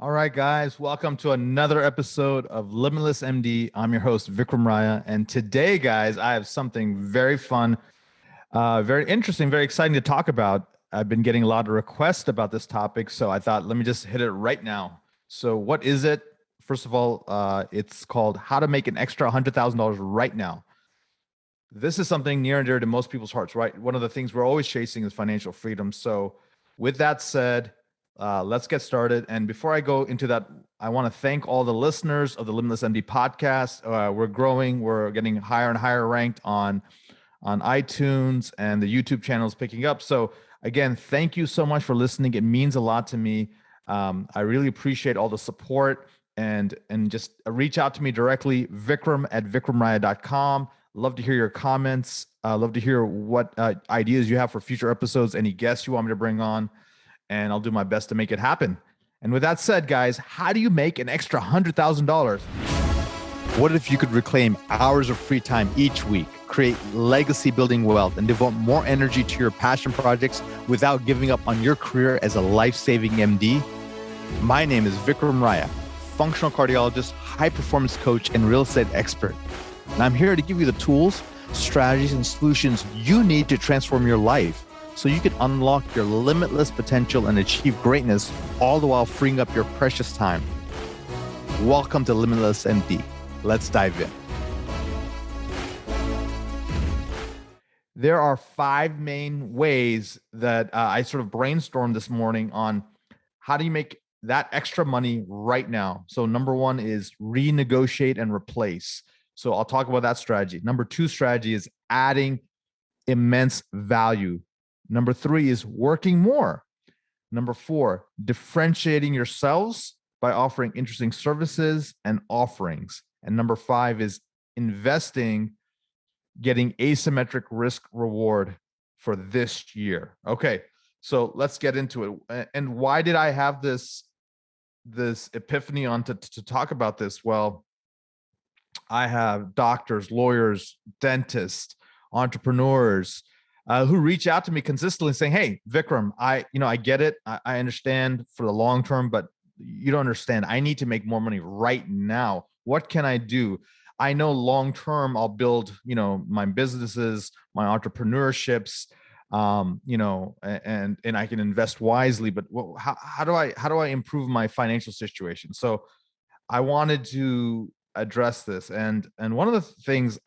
All right, guys, welcome to another episode of Limitless MD. I'm your host, Vikram Raya. And today, guys, I have something very fun, very interesting, very exciting to talk about. I've been getting a lot of requests about this topic, so I thought, let me just hit it right now. So, what is it? First of all, it's called How to Make an Extra $100,000 Right Now. This is something near and dear to most people's hearts, right? One of the things we're always chasing is financial freedom. So, with that said, let's get started. And before I go into that, I want to thank all the listeners of the Limitless MD podcast. We're growing. We're getting higher and higher ranked on iTunes, and the YouTube channel is picking up. So again, thank you so much for listening. It means a lot to me. I really appreciate all the support, and just reach out to me directly, vikram@vikramraya.com. Love to hear your comments. Love to hear what ideas you have for future episodes, any guests you want me to bring on, and I'll do my best to make it happen. And with that said, guys, how do you make an extra $100,000? What if you could reclaim hours of free time each week, create legacy building wealth, and devote more energy to your passion projects without giving up on your career as a life-saving MD? My name is Vikram Raya, functional cardiologist, high performance coach, and real estate expert. And I'm here to give you the tools, strategies, and solutions you need to transform your life so you can unlock your limitless potential and achieve greatness, all the while freeing up your precious time. Welcome to Limitless MD. Let's dive in. There are 5 main ways that I sort of brainstormed this morning on how do you make that extra money right now. So number 1 is renegotiate and replace. So I'll talk about that strategy. Number 2 strategy is adding immense value. Number 3 is working more. Number 4, differentiating yourselves by offering interesting services and offerings. And number 5 is investing, getting asymmetric risk reward for this year. Okay, so let's get into it. And why did I have this epiphany on to talk about this? Well, I have doctors, lawyers, dentists, entrepreneurs who reach out to me consistently saying, "Hey, Vikram, I get it. I understand for the long term, but you don't understand. I need to make more money right now. What can I do? I know long term I'll build, my businesses, my entrepreneurships, and I can invest wisely. But how do I improve my financial situation?" So I wanted to address this, and one of the things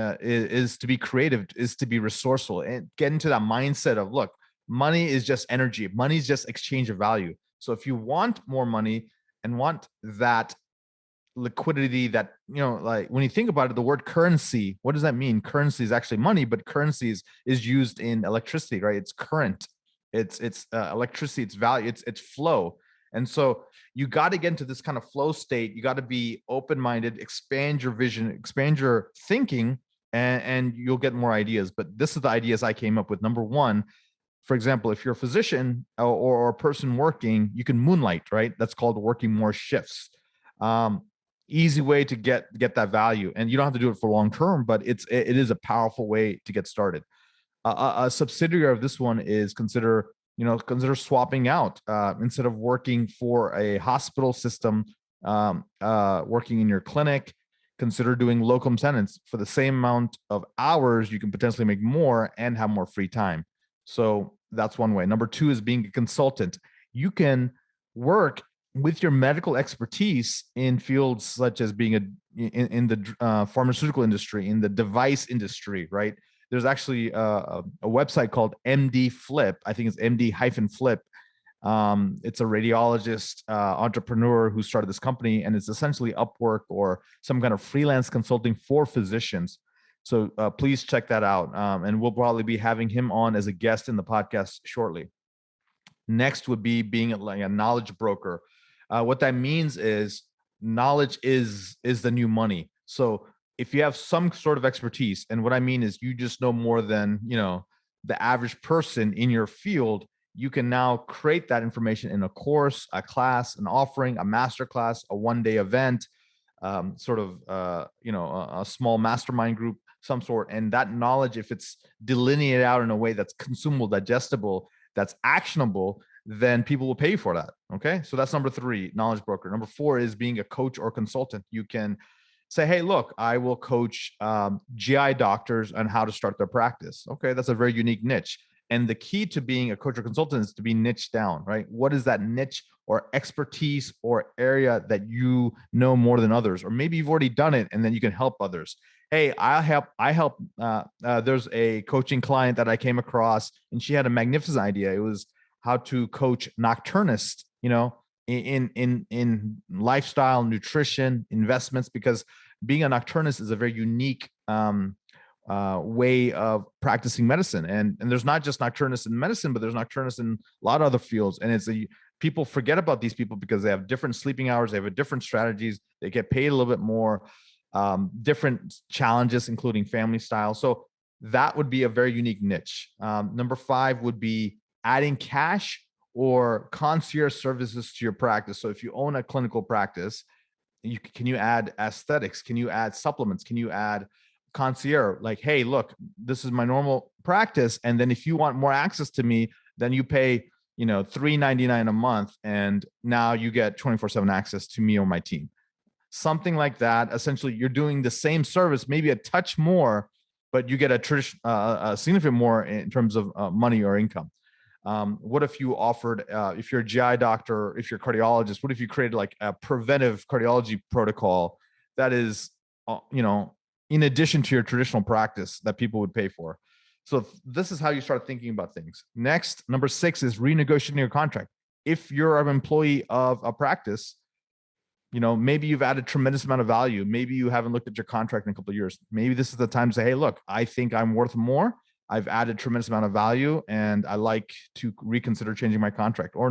is to be creative, is to be resourceful, and get into that mindset of, look, money is just energy. Money is just exchange of value. So if you want more money and want that liquidity, that, like when you think about it, the word currency, what does that mean? Currency is actually money, but currency is used in electricity, right? It's current, it's electricity, it's value, it's flow. And so you got to get into this kind of flow state. You got to be open-minded, expand your vision, expand your thinking, and you'll get more ideas. But this is the ideas I came up with. Number 1, for example, if you're a physician or a person working, you can moonlight, right? That's called working more shifts. Easy way to get that value, and you don't have to do it for long term, but it is a powerful way to get started. A subsidiary of this one is consider swapping out, instead of working for a hospital system, working in your clinic. Consider doing locum tenens. For the same amount of hours, you can potentially make more and have more free time. So that's one way. Number 2 is being a consultant. You can work with your medical expertise in fields such as being in the pharmaceutical industry, in the device industry, right? There's actually a website called MD Flip. I think it's MD-Flip. It's a radiologist entrepreneur who started this company, and it's essentially Upwork or some kind of freelance consulting for physicians. So please check that out. And we'll probably be having him on as a guest in the podcast shortly. Next would be being like a knowledge broker. What that means is knowledge is the new money. So if you have some sort of expertise, and what I mean is you just know more than the average person in your field, you can now create that information in a course, a class, an offering, a master class, a one-day event, a small mastermind group, some sort. And that knowledge, if it's delineated out in a way that's consumable, digestible, that's actionable, then people will pay you for that. Okay. So that's number 3, knowledge broker. Number 4 is being a coach or consultant. You can say, hey, look, I will coach GI doctors on how to start their practice. Okay. That's a very unique niche. And the key to being a coach or consultant is to be niche down, right? What is that niche or expertise or area that you know more than others? Or maybe you've already done it and then you can help others. Hey, there's a coaching client that I came across and she had a magnificent idea. It was how to coach nocturnists, in lifestyle, nutrition, investments, because being a nocturnist is a very unique way of practicing medicine. And there's not just nocturnists in medicine, but there's nocturnists in a lot of other fields. And people forget about these people because they have different sleeping hours, they have different strategies, they get paid a little bit more, different challenges, including family style. So that would be a very unique niche. Number 5 would be adding cash or concierge services to your practice. So if you own a clinical practice, can you add aesthetics? Can you add supplements? Can you add concierge? Like, hey, look, this is my normal practice. And then if you want more access to me, then you pay, $3.99 a month. And now you get 24/7 access to me or my team. Something like that. Essentially, you're doing the same service, maybe a touch more, but you get a significant more in terms of money or income. What if you offered, if you're a GI doctor, if you're a cardiologist, what if you created like a preventive cardiology protocol that is, in addition to your traditional practice that people would pay for? So this is how you start thinking about things. Next, number 6 is renegotiating your contract. If you're an employee of a practice, maybe you've added tremendous amount of value. Maybe you haven't looked at your contract in a couple of years. Maybe this is the time to say, hey, look, I think I'm worth more. I've added tremendous amount of value and I like to reconsider changing my contract. Or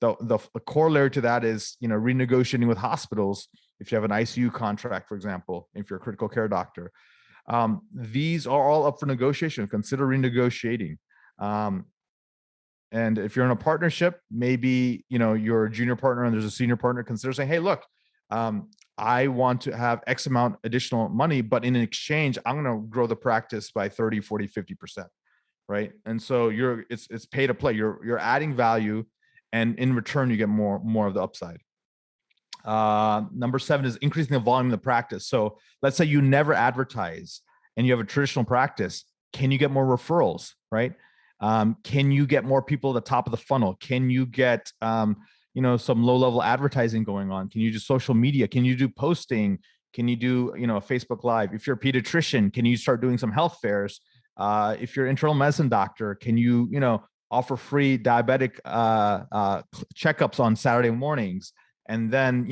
the corollary to that is, renegotiating with hospitals. If you have an ICU contract, for example, if you're a critical care doctor, these are all up for negotiation. Consider renegotiating. And if you're in a partnership, maybe, you're a junior partner and there's a senior partner, consider saying, hey, look, I want to have X amount additional money, but in exchange, I'm going to grow the practice by 30, 40, 50%. Right. And so it's pay to play. You're adding value and in return, you get more of the upside. Number 7 is increasing the volume of the practice. So let's say you never advertise and you have a traditional practice. Can you get more referrals? Right. Can you get more people at the top of the funnel? Can you get, some low-level advertising going on? Can you do social media? Can you do posting? Can you do, a Facebook Live? If you're a pediatrician, can you start doing some health fairs? If you're an internal medicine doctor, can you, offer free diabetic checkups on Saturday mornings? And then,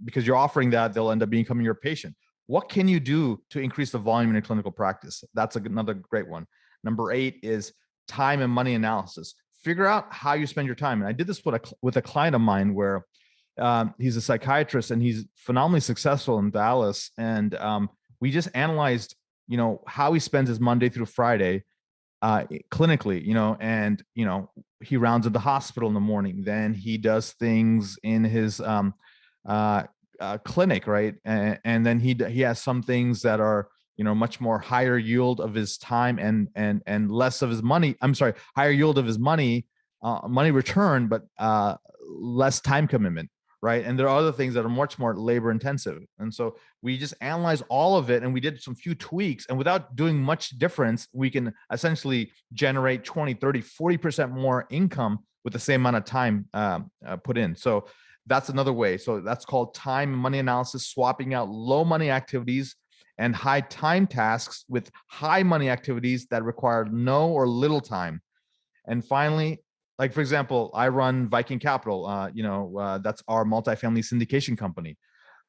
because you're offering that, they'll end up becoming your patient. What can you do to increase the volume in your clinical practice? That's another great one. Number 8 is time and money analysis. Figure out how you spend your time. And I did this with a client of mine where he's a psychiatrist and he's phenomenally successful in Dallas. And we just analyzed, how he spends his Monday through Friday clinically, and, he rounds at the hospital in the morning. Then he does things in his clinic, right? And then he has some things that are, much more higher yield of his time and less of his money. I'm sorry, higher yield of his money return, but less time commitment, right? And there are other things that are much more labor intensive. And so we just analyzed all of it and we did some few tweaks, and without doing much difference, we can essentially generate 20, 30, 40% more income with the same amount of time put in. So that's another way. So that's called time and money analysis, swapping out low money activities and high time tasks with high money activities that require no or little time. And finally, like, for example, I run Viking Capital, that's our multifamily syndication company.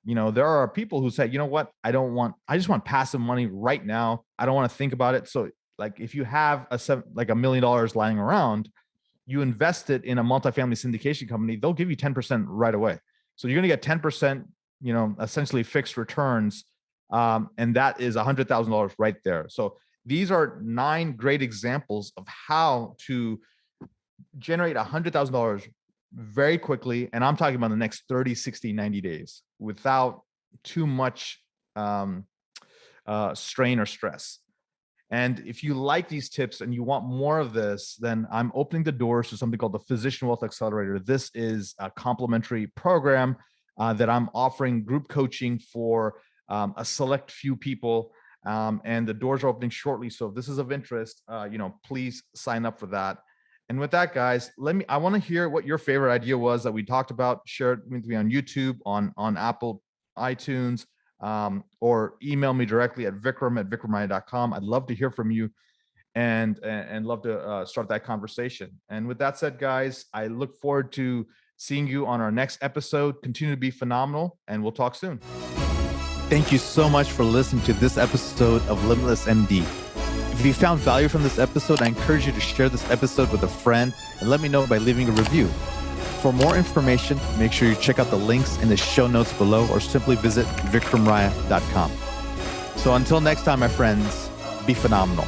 There are people who say, what, I just want passive money right now. I don't want to think about it. So like, if you have $1 million lying around, you invest it in a multifamily syndication company, they'll give you 10% right away. So you're going to get 10%, essentially fixed returns. And that is $100,000 right there. So these are 9 great examples of how to generate $100,000 very quickly. And I'm talking about the next 30, 60, 90 days without too much strain or stress. And if you like these tips and you want more of this, then I'm opening the doors to something called the Physician Wealth Accelerator. This is a complimentary program that I'm offering group coaching for a select few people. And the doors are opening shortly. So if this is of interest, please sign up for that. And with that, guys, I want to hear what your favorite idea was that we talked about. Share it with me on YouTube, on Apple, iTunes, or email me directly at vikram@vikramraya.com. I'd love to hear from you and love to start that conversation. And with that said, guys, I look forward to seeing you on our next episode. Continue to be phenomenal, and we'll talk soon. Thank you so much for listening to this episode of Limitless MD. If you found value from this episode, I encourage you to share this episode with a friend and let me know by leaving a review. For more information, make sure you check out the links in the show notes below or simply visit vikramraya.com. So until next time, my friends, be phenomenal.